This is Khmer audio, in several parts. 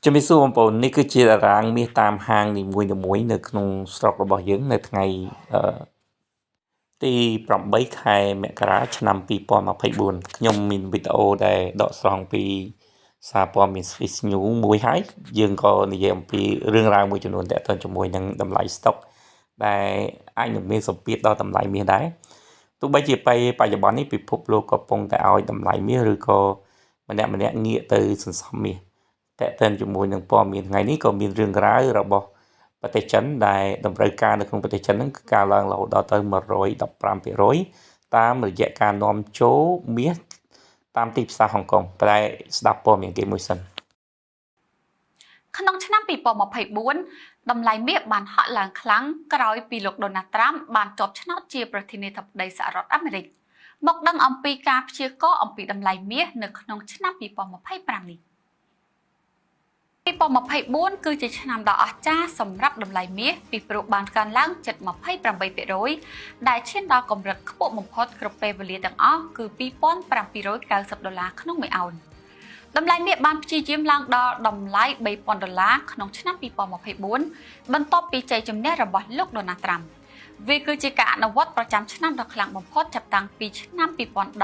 ជំរាបសួរបងប្អូននេះគឺជាតារាងមាសតាមហាងនីមួយៗនៅក្នុងស្រុករបស់យើងនៅថ្ងៃទី8ខែមករាឆ្នាំ2024ខ្ញុំមានវីដេអូដែលដកស្រង់ពីសារព័ត៌មាន Swiss News មួយហើយយើងក៏និយាយអំពីរឿងរ៉ាវមួយចំនួនទាក់ទងជាមួយនឹងតម្លៃស្តុកដែលអាចនឹងមានសម្ពាធដល់តម្លៃមាសដែរទោះបីជាពេលបច្ចុប្បន្ននេះពិភពលោកក៏កំពុងតែឲ្យតម្លៃមាសឬក៏ម្នាក់ងាកទៅសន្សំមាសតែកតិនជាមួយនឹងព័ត៌មានថ្ងៃនេះក៏មានរឿងរ៉ាវរបស់ប្រទេសចិនដែលតម្រូវការនៅក្នុងប្រទេសចិនហ្នឹងគឺការឡើងរហូតដល់ទៅ115%តាមរយៈការនាំចូលមាសតាមទីផ្សារហុងកុងតែស្ដាប់ព័ត៌មានគេមួយសិនក្នុងឆ្នាំ2024តម្លៃមាសបានហក់ឡើងខ្លាំងក្រោយពីលោក Donald Trump បានជាប់ឆ្នោតជាប្រធានាធិបតីសហរដ្ឋអាមេរិកមកដឹងអំពីការព្យាករណ៍អំពីតម្លៃមាសនៅក្នុងឆ្នាំ2025នេះ2024គឺជាឆ្នាំដ៏អស្ចារ្យសម្រាប់តម្លៃមាសពីព្រោះបានកើនឡើងជិត 28% ដែលឈានដល់កម្រិតខ្ពស់បំផុតគ្រប់ពេលវេលាទាំងអស់គឺ$2,790ក្នុង1អុនតម្លៃមាសបានព្យាយាមឡើងដល់តម្លៃ$3,000ក្នុងឆ្នាំ2024បន្ទាប់ពីជ័យជំនះរបស់លោក Donald Trump វាគឺជាការអនុវត្តប្រចាំឆ្នាំដ៏ខ្លាំងបំផុតចាប់តាំងពីឆ្នាំ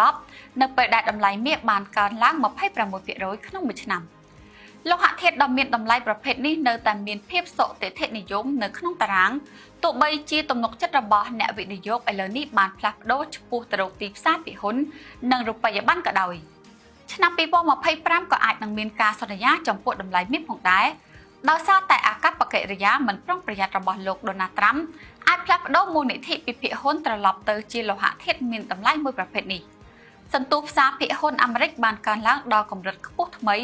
2010នៅពេលដែលតម្លៃមាសបានកើនឡើង 26% ក្នុងមួយឆ្នាំលោហៈធាតុដ៏មានតម្លៃប្រភេទនេះនៅតែមានភាពសុទិដ្ឋិនិយមនៅក្នុងតារាងទោះបីជាទំនុកចិត្តរបស់អ្នកវិនិយោគឥឡូវនេះបានផ្លាស់ប្ដូរឆ្ពោះទៅរកទីផ្សារពិហ៊ុននិងរូបិយប័ណ្ណក៏ដោយឆ្នាំ2025ក៏អាចនឹងមានការសន្យាចំពោះតម្លៃមាសផងដែរដោយសារតែអាកប្បកិរិយាមិនប្រុងប្រយ័ត្នរបស់លោក Donald Trump អាចផ្លាស់ប្ដូរមូលនិធិពីភាគហ៊ុនត្រឡប់ទៅជាលោហៈធាតុមានតម្លៃមួយប្រភេទនេះសន្ទុះផ្សារភាគហ៊ុនអាមេរិកបានកើនឡើងដល់កម្រិតខ្ពស់ថ្មី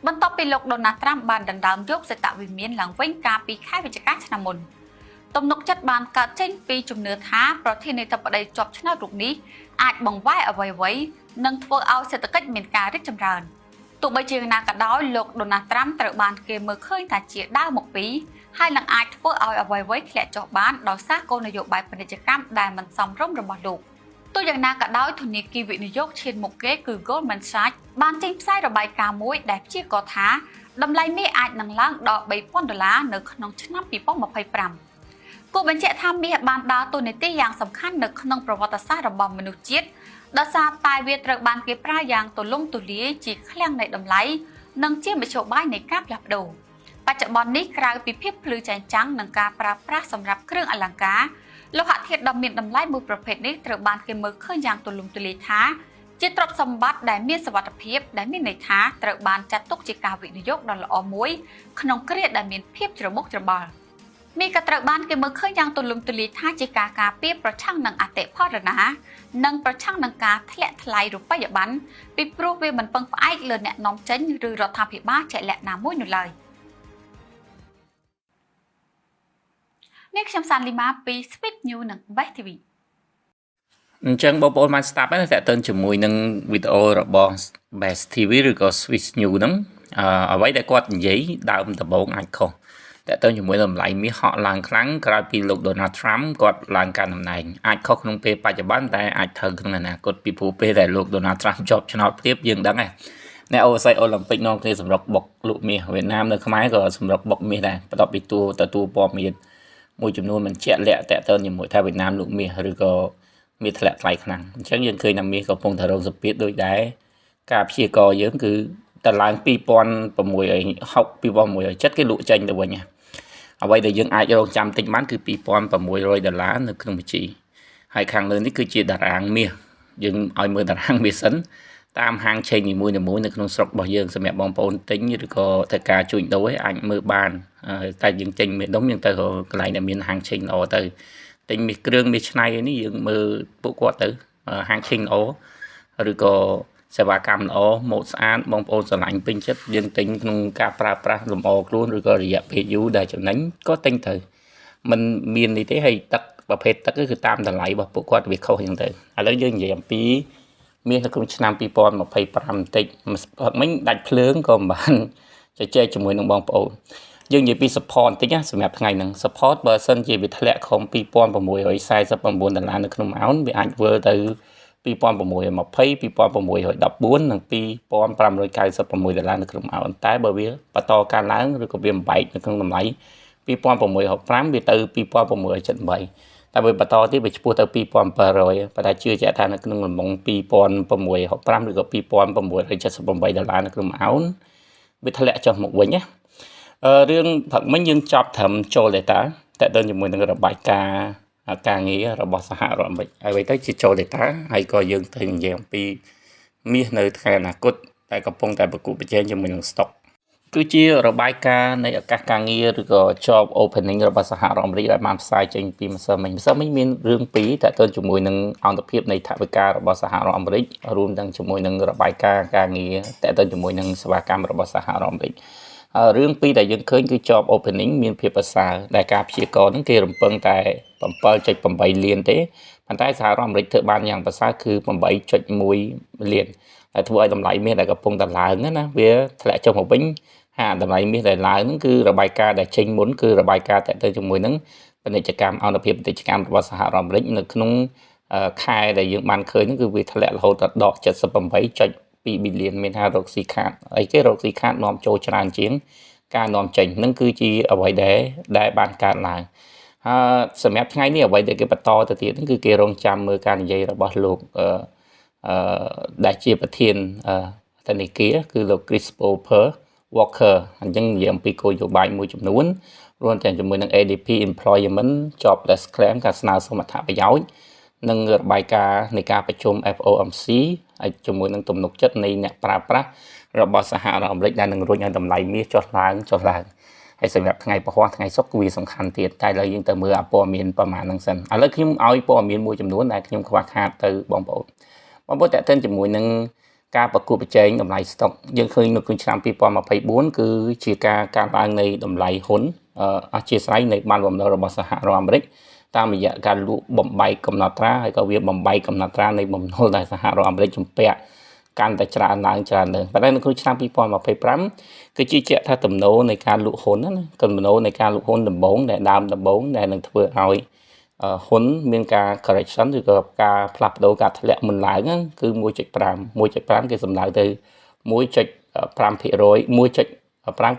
បន្ទាប់ពីលោក Donald Trump បានដណ្ដើមយកសេតវិមានឡើងវិញកាលពីខែវិច្ឆិកាឆ្នាំមុនទំនុកចិត្តបានកើតចេញពីជំនឿថាប្រធានាធិបតីជាប់ឆ្នោតរូបនេះអាចបង្វែរអ្វីៗនិងធ្វើឲ្យសេដ្ឋកិច្ចមានការរីកចម្រើនទោះបីជាយ៉ាងណាក៏ដោយលោក Donald Trump ត្រូវបានគេមើលឃើញថាជាដាវមុខពីរហើយនឹងអាចធ្វើឲ្យអ្វីៗធ្លាក់ចុះបានដោយសារគោលនយោបាយពាណិជ្ជកម្មដែលមិនសមរម្យរបស់លោកទោះយ៉ាងណាក៏ដោយធនាគារវិនិយោគឈានមុខគេគឺ Goldman Sachs បានចេញផ្សាយរបាយការណ៍មួយដែលព្យាករណ៍ថាតម្លៃមាសអាចនឹងឡើងដល់$3,000នៅក្នុងឆ្នាំ2025គូបញ្ជាក់ថាមាសបានដើរតួនាទីយ៉ាងសំខាន់នៅក្នុងប្រវត្តិសាស្ត្ររបស់មនុស្សជាតិដោយសារតែវាត្រូវបានគេប្រើយ៉ាងទូលំទូលាយជាឃ្លាំងនៃតម្លៃនិងជាមធ្យោបាយនៃការផ្លាស់ប្ដូរបច្ចុប្បន្ននេះក្រៅពីភាពភ្លឺចែងចាំងនិងការប្រើប្រាស់សម្រាប់គ្រឿងអលង្ការលោហៈធាតុដ៏មានតម្លៃមួយប្រភេទនេះត្រូវបានគេមើលឃើញយ៉ាងទូលំទូលាយថាជាទ្រព្យសម្បត្តិដែលមានសុវត្ថិភាពដែលមានន័យថាត្រូវបានចាត់ទុកជាការវិនិយោគដ៏ល្អមួយក្នុងគ្រាដែលមានភាពច្របូកច្របល់មាសក៏ត្រូវបានគេមើលឃើញយ៉ាងទូលំទូលាយថាជាការការពារប្រឆាំងនឹងអតិផរណានិងប្រឆាំងនឹងការធ្លាក់ថ្លៃរូបិយប័ណ្ណពីព្រោះវាមិនពឹងផ្អែកលើអ្នកនាំចេញឬរដ្ឋាភិបាលជាក់លាក់ណាមួយនោះឡើយនេះខ្ញុំសានលីម៉ាពី Swiss News និង Best TV អញ្ចឹងបងប្អូនបានស្ដាប់ហើយតែកតិនជាមួយនឹងវីដេអូរបស់ Best TV ឬក៏ Swiss News ហ្នឹងអ្វីដែលគាត់និយាយដើមដំបូងអាចខុសតែកតិនជាមួយតម្លៃមាសហក់ឡើងខ្លាំងក្រោយពីលោក Donald Trump គាត់ឡើងកាន់តំណែងអាចខុសក្នុងពេលបច្ចុប្បន្នតែអាចត្រូវក្នុងអនាគតពីព្រោះពេលដែលលោក Donald Trump ជាប់ឆ្នោតព្រាបយើងដឹងហើយអ្នកអូស័យអូឡ িম্প ពិកនាំគ្នាសម្រាប់បុកលក់មាសវៀតណាមនៅខ្មែរក៏សម្រាប់បុកមាសដែរបន្ទាប់ពីទទួលព័ត៌មានមួយចំនួនមិនជាក់លាក់តើតើជាមួយថាវៀតណាមលក់មាសឬក៏មាសធ្លាក់ថ្លៃខ្លាំងអញ្ចឹងយើងឃើញថាមាសកំពុងតែរងសម្ពាធដូចដែរការព្យាករណ៍យើងគឺតឡើង2660 2670គេលក់ចេញទៅវិញអ្វីដែលយើងអាចរងចាំតិចបានគឺ$2,600នៅក្នុងបញ្ជីហើយខាងលើនេះគឺជាតារាងមាសយើងឲ្យមើលតារាងមាសសិនតាមហាងឆេងនីមួយៗនៅក្នុងស្រុករបស់យើងសម្រាប់បងប្អូនទិញឬក៏ធ្វើការជួញដូរអាចមើលបានតែយើងចេញមាសដុំយើងទៅកន្លែងដែលមានហាងឆេងល្អទៅទិញមាសគ្រឿងមាសឆ្នៃនេះយើងមើលពួកគាត់ទៅហាងឆេងល្អឬក៏សេវាកម្មល្អម៉ូដស្អាតបងប្អូនស្រឡាញ់ពេញចិត្តយើងទិញក្នុងការប្រើប្រាស់លម្អខ្លួនឬក៏រយៈពេលយូរដែលចំណេញក៏ទិញទៅมันមាននេះទេហើយទឹកប្រភេទទឹកគឺតាមតម្លៃរបស់ពួកគាត់វាខុសយ៉ាងទៅឥឡូវយើងនិយាយអំពីមាសនៅក្នុងឆ្នាំ2025បន្តិចមិញដាច់ភ្លើងក៏មិនបានជជែកជាមួយនឹងបងប្អូនយើងនិយាយពី support បន្តិចណាសម្រាប់ថ្ងៃហ្នឹង support បើសិនជាវាធ្លាក់ខំ$2,649នៅក្នុងមួយអោនវាអាចធ្វើទៅ 2620 2614និង$2596នៅក្នុងម៉ោងតែបើវាបន្តកើនឡើងឬក៏វាបំបែកនៅក្នុងតម្លៃ2665វាទៅ2678តែវាបន្តទៀតវាឆ្ពោះទៅ2700ប៉ុន្តែជឿជាក់ថានៅក្នុងកំឡុង2665ឬក៏$2978នៅក្នុងម៉ោងវាធ្លាក់ចុះមកវិញណារឿងផឹកមិញយើងចប់ត្រឹមចូល data តែទៅជាមួយនឹងរបាយការណ៍ការងាររបស់សហរដ្ឋអាមេរិកហើយទៅជាចូល data ហើយក៏យើងទៅនិយាយអំពីមាសនៅថ្ងៃអនាគតតែកំពុងតែប្រកួតប្រជែងជាមួយនឹង stock គឺជារបាយការណ៍នៃឱកាសការងារឬក៏ job opening របស់សហរដ្ឋអាមេរិកដែលបានផ្សាយចេញពីម្សិលមិញមានរឿងពីរតទៅជាមួយនឹងអង្គភាពនៃថវិការបស់សហរដ្ឋអាមេរិករួមទាំងជាមួយនឹងរបាយការណ៍ការងារតទៅជាមួយនឹងសេវាកម្មរបស់សហរដ្ឋអាមេរិករឿងពីរដែលយើងឃើញគឺ job opening មានភាពប្រសើរដែលការព្យាករណ៍ហ្នឹងគេរំពឹងតែ 7.8 លានទេប៉ុន្តែសហរដ្ឋអាមេរិកធ្វើបានយ៉ាងប្រសើរគឺ 8.1 លានដែលធ្វើឲ្យតម្លៃមាសដែលកំពុងតែឡើងណាវាធ្លាក់ចុះមកវិញហើយតម្លៃមាសដែលឡើងហ្នឹងគឺរបាយការណ៍ដែលចេញមុនគឺរបាយការណ៍តទៅជាមួយនឹងពាណិជ្ជកម្មអន្តរភាពពាណិជ្ជកម្មរបស់សហរដ្ឋអាមេរិកនៅក្នុងខែដែលយើងបានឃើញហ្នឹងគឺវាធ្លាក់រហូតដល់ដក 78.2 ប៊ីលានមានថារកស៊ីខាតអីគេរកស៊ីខាតនាំចូលច្រើនជាងការនាំចេញហ្នឹងគឺជាអ្វីដែលបានកើតឡើងហើយសម្រាប់ថ្ងៃនេះអ្វីដែលគេបន្តទៅទៀតហ្នឹងគឺគេរងចាំមើលការនិយាយរបស់លោកដែលជាប្រធានធនាគារគឺលោក Christopher Walker អញ្ចឹងនិយាយអំពីគោលនយោបាយមួយចំនួនរួមទាំងជាមួយនឹង ADP Employment Jobless Claim ការស្នើសុំអត្ថប្រយោជន៍និងរបាយការណ៍នៃការប្រជុំ FOMC ហើយជាមួយនឹងទំនុកចិត្តនៃអ្នកប្រើប្រាស់របស់សហរដ្ឋអាមេរិកដែលនឹងរុញឲ្យតម្លៃមាសចុះឡើងហើយសម្រាប់ថ្ងៃពហុថ្ងៃសុក្រគឺវាសំខាន់ទៀតតែឥឡូវយើងទៅមើលព័ត៌មានប្រមាណហ្នឹងសិនឥឡូវខ្ញុំឲ្យព័ត៌មានមួយចំនួនដែលខ្ញុំខ្វះខាតទៅបងប្អូនតើតើជាមួយនឹងការប្រកួតប្រជែងតម្លៃ stock យើងឃើញនៅក្នុងឆ្នាំ2024គឺជាការកើនឡើងនៃតម្លៃហ៊ុនអធិស្ឋាននៃបានបំណុលរបស់សហរដ្ឋអាមេរិកតាមរយៈការលក់បំបែកកំណត់ត្រាហើយក៏វាបំបែកកំណត់ត្រានៃបំណុលដែលសហរដ្ឋអាមេរិកជំពាក់កាន់តែច្រើនឡើងប៉ុន្តែនៅក្នុងឆ្នាំ2025គឺជាជាក់ថាទំនោរនៃការលក់ហ៊ុនណាទំនោរនៃការលក់ហ៊ុនដំបូងដែលនឹងធ្វើឲ្យហ៊ុនមានការ correction ឬក៏ការផ្លាស់ប្ដូរការធ្លាក់មុនឡើងគឺ 1.5 គេសំដៅទៅ 1.5% 1.5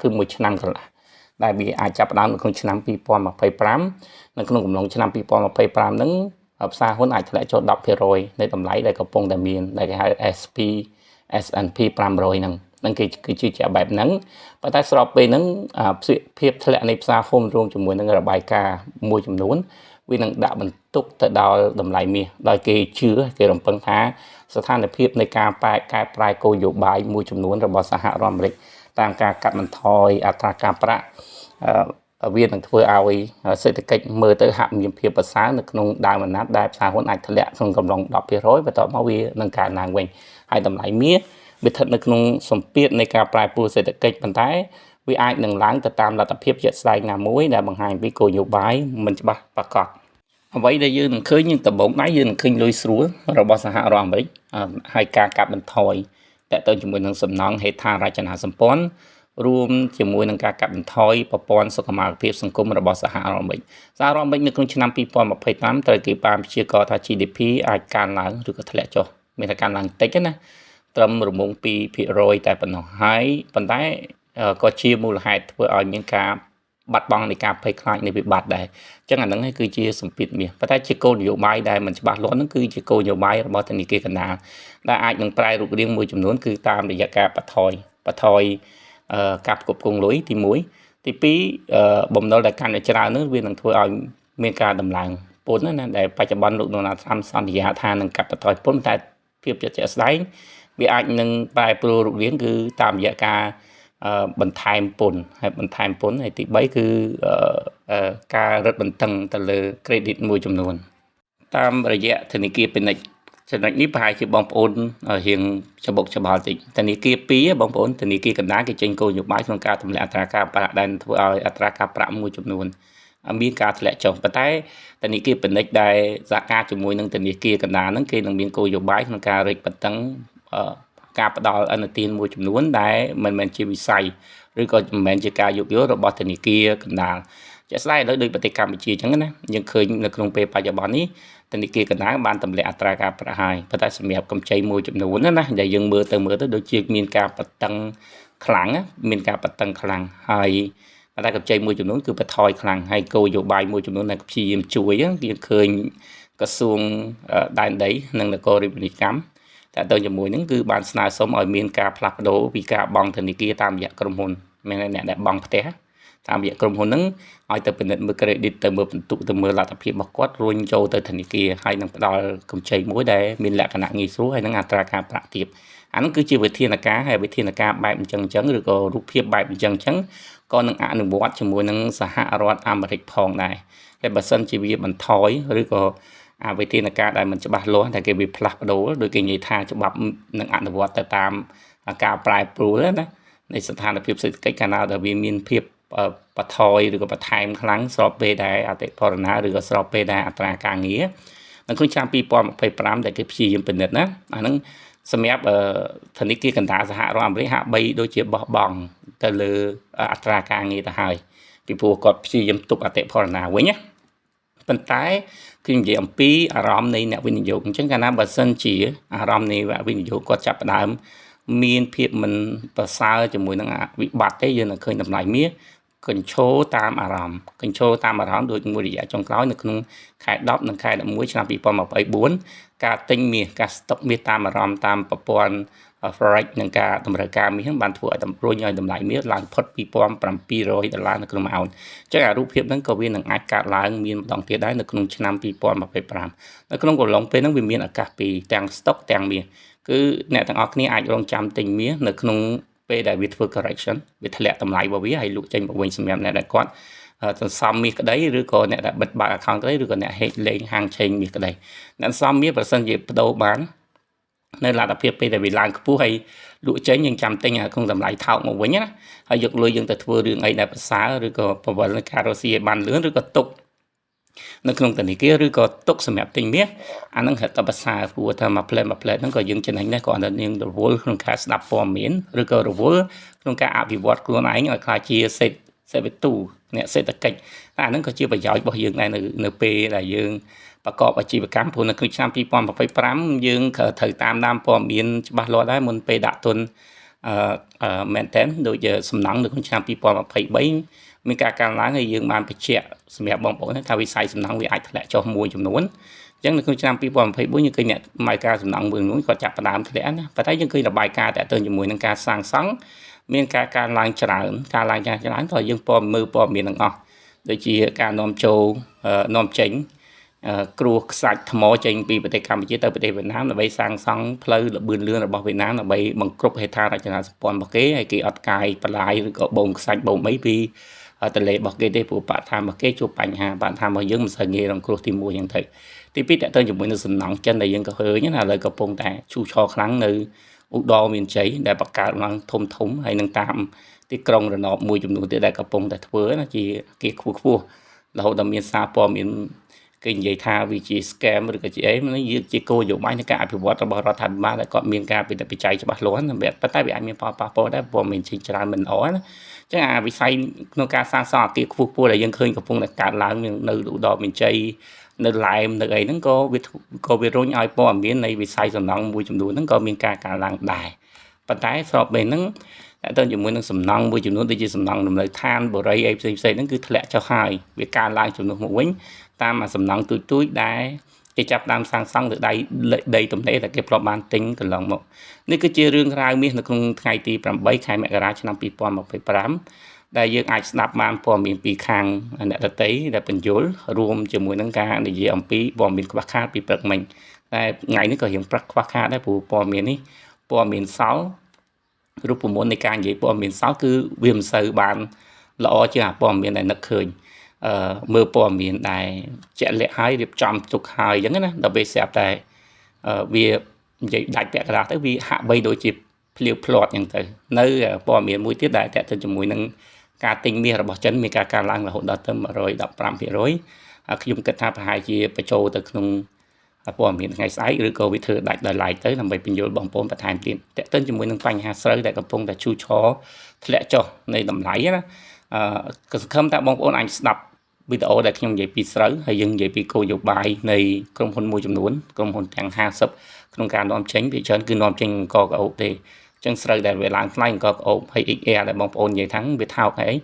គឺ1ឆ្នាំកន្លះដែលវាអាចចាប់ផ្ដើមនៅក្នុងឆ្នាំ2025នៅក្នុងកំឡុងឆ្នាំ2025ហ្នឹងផ្សារហ៊ុនអាចធ្លាក់ចូល 10% នៃតម្លៃដែលកំពុងតែមានដែលគេហៅ S&P 500ហ្នឹងគឺជាជាបែបហ្នឹងប៉ុន្តែស្របពេលហ្នឹងភាពធ្លាក់នៃផ្សារហ៊ុនរួមជាមួយនឹងរបាយការណ៍មួយចំនួនវានឹងដាក់បន្ទុកទៅដល់តម្លៃមាសដោយគេជឿគេរំពឹងថាស្ថានភាពនៃការកែប្រែគោលនយោបាយមួយចំនួនរបស់សហរដ្ឋអាមេរិកតាមការកាត់បន្ថយអត្រាការប្រាក់វានឹងធ្វើឲ្យសេដ្ឋកិច្ចមើលទៅហាក់មានភាពប្រសើរនៅក្នុងដើមអាណត្តិដែលផ្សារហ៊ុនអាចធ្លាក់ក្នុងកំឡុង 10% បន្ទាប់មកវានឹងកើនឡើងវិញហើយតម្លៃមាសវាស្ថិតនៅក្នុងសម្ពាធនៃការប្រែប្រួលសេដ្ឋកិច្ចប៉ុន្តែវាអាចនឹងឡើងទៅតាមលទ្ធភាពជាក់ស្ដែងណាមួយដែលបង្ហាញពីគោលនយោបាយមិនច្បាស់ប្រាកដអ្វីដែលយើងនឹងឃើញយើងដំបូងដៃយើងនឹងឃើញលុយស្រួលរបស់សហរដ្ឋអាមេរិកហើយការកាត់បន្ថយតទៅជាមួយនឹងសំណង់ហេដ្ឋារចនាសម្ព័ន្ធរួមជាមួយនឹងការកាត់បន្ថយប្រព័ន្ធសុខុមាលភាពសង្គមរបស់សហរដ្ឋអាមេរិកនៅក្នុងឆ្នាំ2025ត្រូវគេបានព្យាករណ៍ថា GDP អាចកើនឡើងឬក៏ធ្លាក់ចុះមានតែកើនឡើងតិចណាត្រឹមរង្វង់ 2% តែប៉ុណ្ណោះហើយប៉ុន្តែក៏ជាមូលហេតុធ្វើឲ្យមានការបាត់បង់នៃការភ័យខ្លាចនៃវិបត្តិដែរអញ្ចឹងអាហ្នឹងគឺជាសម្ពាធមាសប៉ុន្តែជាគោលនយោបាយដែលមិនច្បាស់លាស់ហ្នឹងគឺជាគោលនយោបាយរបស់ធនាគារកណ្ដាលដែលអាចនឹងប្រែរូបរាងមួយចំនួនគឺតាមរយៈការបន្ថយការផ្គត់ផ្គង់លុយទី1ទី2បំណុលដែលកាន់តែច្រើននោះវានឹងធ្វើឲ្យមានការដំឡើងពន្ធណាដែលបច្ចុប្បន្នលោកដូណាល់ Trump សន្យាថានឹងកាត់បន្ថយពន្ធតែភាពជាក់ស្ដែងវាអាចនឹងប្រែប្រួលរូបរាងគឺតាមរយៈការបន្ថែមពន្ធហើយទី3គឺការរឹតបន្តឹងទៅលើ credit មួយចំនួនតាមរយៈធនាគារពាណិជ្ជចំណុចនេះប្រហែលជាបងប្អូនរៀងច្បុកច្បល់តិចធនាគារ2បងប្អូនធនាគារកណ្ដាលគេចេញគោលនយោបាយក្នុងការទម្លាក់អត្រាការប្រាក់ដែលធ្វើឲ្យអត្រាការប្រាក់មួយចំនួនមានការធ្លាក់ចុះប៉ុន្តែធនាគារពាណិជ្ជដែលសហការជាមួយនឹងធនាគារកណ្ដាលហ្នឹងគេនឹងមានគោលនយោបាយក្នុងការរឹតបន្តឹងការផ្ដល់ឥណទានមួយចំនួនដែលមិនមែនជាវិស័យឬក៏មិនមែនជាការយោគយល់របស់ធនាគារកណ្ដាល ជាក់ស្ដែងឥឡូវដូចប្រទេសកម្ពុជាអញ្ចឹងណាយើងឃើញនៅក្នុងពេលបច្ចុប្បន្ននេះធនាគារកណ្ដាលបានទម្លាក់អត្រាការប្រាក់ហើយប៉ុន្តែសម្រាប់កម្ចីមួយចំនួនណាដែលយើងមើលទៅដូចជាមានការបន្តឹងខ្លាំងមានការបន្តឹងខ្លាំងហើយប៉ុន្តែកម្ចីមួយចំនួនគឺបន្ថយខ្លាំងហើយគោលនយោបាយមួយចំនួនដែលព្យាយាមជួយយើងឃើញក្រសួងដែនដីនិងនគររាជពាណិជ្ជកម្មតែទៅជាមួយនឹងគឺបានស្នើសុំឲ្យមានការផ្លាស់ប្ដូរពីការបង់ធនាគារតាមរយៈក្រុមហ៊ុនមានអ្នកដែលបង់ផ្ទះតាមរយៈក្រុមហ៊ុនហ្នឹងឲ្យទៅពិនិត្យមើល credit ទៅមើលបន្ទុកទៅមើលលទ្ធភាពរបស់គាត់រុញចូលទៅធនាគារហើយនឹងផ្ដល់កម្ចីមួយដែលមានលក្ខណៈងាយស្រួលហើយនឹងអត្រាការប្រាក់ទាបអានោះគឺជាវិធានការហើយវិធានការបែបអញ្ចឹងឬក៏រូបភាពបែបអញ្ចឹងក៏នឹងអនុវត្តជាមួយនឹងសហរដ្ឋអាមេរិកផងដែរតែបើសិនជាវាបន្ថយឬក៏វិធានការដែលមិនច្បាស់លាស់តែគេវាផ្លាស់ប្ដូរដោយគេនិយាយថាច្បាប់នឹងអនុវត្តទៅតាមការប្រែប្រួលណានៃស្ថានភាពសេដ្ឋកិច្ចកាលណាដែលវាមានភាពបន្ថយឬក៏បន្ថែមខ្លាំងស្របពេលដែលអតិផរណាឬក៏ស្របពេលដែលអត្រាការងារនៅក្នុងឆ្នាំ2025ដែលគេព្យាយាមពិនិត្យណាអាហ្នឹងសម្រាប់ធនាគារកណ្ដាលសហរដ្ឋអាមេរិកហាក់បីដូចជាបោះបង់ទៅលើអត្រាការងារទៅហើយពីព្រោះគាត់ព្យាយាមទប់អតិផរណាវិញណាប៉ុន្តែគឺនិយាយអំពីអារម្មណ៍នៃអ្នកវិនិយោគអញ្ចឹងកាលណាបើសិនជាអារម្មណ៍នៃអ្នកវិនិយោគគាត់ចាប់ផ្ដើមមានភាពមិនប្រសើរជាមួយនឹងវិបត្តិទេយើងនឹងឃើញតម្លៃមាសកញ្ឈោតាមអារម្មណ៍ដូចមួយរយៈចុងក្រោយនៅក្នុងខែ10និងខែ11ឆ្នាំ2024ការទិញមាសការស្តុកមាសតាមអារម្មណ៍តាមប្រព័ន្ធ forex និងការតម្រូវការមាសបានធ្វើឲ្យតម្រុញឲ្យតម្លៃមាសឡើងផុត$2,700នៅក្នុងមួយអោនអញ្ចឹងអារូបភាពហ្នឹងក៏វានឹងអាចកើតឡើងមានម្ដងទៀតដែរនៅក្នុងឆ្នាំ2025នៅក្នុងកំឡុងពេលហ្នឹងវាមានឱកាសពីទាំង stock ទាំងមាសគឺអ្នកទាំងអស់គ្នាអាចរងចាំទិញមាសនៅក្នុងពេលដែលវាធ្វើ correction វាធ្លាក់តម្លៃរបស់វាហើយលក់ចេញមកវិញសម្រាប់អ្នកដែលគាត់សន្សំមាសក្តីឬក៏អ្នកដែលបិទបើក account ក្តីឬក៏អ្នកហេកលេងហាងឆេងមាសក្តីអ្នកសន្សំមាសប្រសិនជាបដូរបាននៅលទ្ធភាពពេលដែលវាឡើងខ្ពស់ហើយលក់ចេញយើងចាំទិញក្នុងតម្លៃថោកមកវិញណាហើយយកលុយយើងទៅធ្វើរឿងអីដែលប្រសើរឬក៏បង្វិលនៃការរកស៊ីឲ្យបានលឿនឬក៏ទុកនៅក្នុងធនាគារឬក៏ទុកសម្រាប់ទិញមាសអានឹងហេតុតែប្រសើរព្រោះថាមួយផ្លែហ្នឹងក៏យើងចំណេញដែរក៏អត់យើងរវល់ក្នុងការស្ដាប់ព័ត៌មានឬក៏រវល់ក្នុងការអភិវឌ្ឍខ្លួនឯងឲ្យក្លាយជាសេវិទូអ្នកសេដ្ឋកិច្ចតែអានឹងក៏ជាប្រយោជន៍របស់យើងដែរនៅពេលដែលយើងប្រកបអាជីវកម្មព្រោះនៅក្នុងឆ្នាំ2025យើងត្រូវតាមដានព័ត៌មានច្បាស់លាស់ដែរមុនពេលដាក់ទុនមែនតើដូចសំណង់នៅក្នុងឆ្នាំ2023មានការកើនឡើងហើយយើងបានបញ្ជាក់សម្រាប់បងប្អូនថាវិស័យសំណង់វាអាចធ្លាក់ចុះមួយចំនួនអញ្ចឹងនៅក្នុងឆ្នាំ2024យើងឃើញអ្នកម៉ៅការសំណង់មួយចំនួនគាត់ចាប់ផ្ដើមធ្លាក់ណាប៉ុន្តែយើងឃើញរបាយការណ៍តាក់ទងជាមួយនឹងការសាងសង់មានការកើនឡើងច្រើនក៏យើងមើលព័ត៌មានទាំងអស់ដូចជាការនាំចូលនាំចេញគ្រួខ្សាច់ថ្មចេញពីប្រទេសកម្ពុជាទៅប្រទេសវៀតណាមដើម្បីសាងសង់ផ្លូវលបឿនលឿនរបស់វៀតណាមដើម្បីបង្គ្រប់ហេដ្ឋារចនាសម្ព័ន្ធរបស់គេហើយគេអត់កាយបន្លាយឬក៏បូមខ្សាច់បូមអីពីទន្លេរបស់គេទេព្រោះបរិស្ថានរបស់គេជួបបញ្ហាបរិស្ថានរបស់យើងមិនសូវងាយរងគ្រោះទី1យ៉ាងទៅទី2តើតើជាមួយនឹងសំណង់ចិនដែលយើងក៏ឃើញណាឥឡូវកំពុងតែឈូសឆាយខ្លាំងនៅឧត្តរមានជ័យដែលបង្កើតឡើងធំហើយនឹងតាមទីក្រុងរណបមួយចំនួនទៀតដែលកំពុងតែធ្វើណាជាគេខ្ពស់រហូតដល់មានសារព័ត៌មានគេនិយាយថាវាជា scam ឬក៏ជាអីនេះជាគោលនយោបាយនៃការអភិវឌ្ឍរបស់រដ្ឋាភិបាលដែលគាត់មានការពិនិត្យវិจัยច្បាស់លាស់ណាប៉ុន្តែវាអាចមានផលប៉ះពាល់ដែរព្រោះមានជាច្រើនមិនល្អណាអញ្ចឹងអាវិស័យក្នុងការសាងសង់អគារខ្ពស់ដែលយើងឃើញកំពុងតែកើតឡើងនៅឧត្តរមានជ័យនៅឡែមនៅអីហ្នឹងក៏វារុញឲ្យព័ត៌មាននៃវិស័យសំណង់មួយចំនួនហ្នឹងក៏មានការកើនឡើងដែរប៉ុន្តែស្របពេលហ្នឹងតែជាមួយនឹងសំណង់មួយចំនួនដូចជាសំណង់លំនៅឋានបរិយាអីផ្សេងហ្នឹងគឺធ្លាក់ចុះហើយវាកើនឡើងចំនួនមកវិញតាមសំណង់ទូចដែរគេចាប់ដើមសាងសង់ទៅដីទំនេរដែលគេធ្លាប់បានទិញកន្លងមកនេះគឺជារឿងរ៉ាវមាសនៅក្នុងថ្ងៃទី8ខែមករាឆ្នាំ2025ដែលយើងអាចស្ដាប់បានព័ត៌មានពីខាងអ្នកដទៃដែលបញ្យលរួមជាមួយនឹងការនិយាយអំពីព័ត៌មានខ្វះខាតពីព្រឹកមិញតែថ្ងៃនេះក៏រៀងប្រឹកខ្វះខាតដែរព្រោះព័ត៌មាននេះព័ត៌មានសោរូបមន្តនៃការនិយាយព័ត៌មានសោគឺវាមិនសូវបានល្អជាងព័ត៌មានដែលនឹកឃើញមើលព័ត៌មានដែលជាក់លាក់ហើយរៀបចំទុកហើយអញ្ចឹងណាដល់ពេលស្រាប់តែវានិយាយដាច់ពាក្យកណ្ដាលទៅវាហាក់បីដូចជាភ្លាវភ្លាត់អញ្ចឹងទៅនៅព័ត៌មានមួយទៀតដែលតេតិនជាមួយនឹងការទិញមាសរបស់ចិនមានការកើនឡើងរហូតដល់ទៅ115%ខ្ញុំគិតថាប្រហែលជាបញ្ចូលទៅក្នុងព័ត៌មានថ្ងៃស្អែកឬក៏វាធ្វើដាច់ដោយឡែកទៅដើម្បីបញ្យល់បងប្អូនបន្ថែមទៀតតេតិនជាមួយនឹងបញ្ហាស្រូវដែលកំពុងតែឈូសឆាយធ្លាក់ចុះនៃតម្លៃណាក៏សង្ឃឹមថាបងប្អូនអាចស្ដាប់ វីដេអូដែលខ្ញុំនិយាយពីស្រូវហើយយើងនិយាយពីគោលនយោបាយនៃក្រុមហ៊ុនមួយចំនួនក្រុមហ៊ុនទាំង50ក្នុងការនាំចេញវាច្រើនគឺនាំចេញអង្ករក្រអូបទេអញ្ចឹងស្រូវដែលវាឡើងថ្លៃអង្ករក្រអូបហើយ XR ដែលបងប្អូននិយាយថាវាថោកហើយ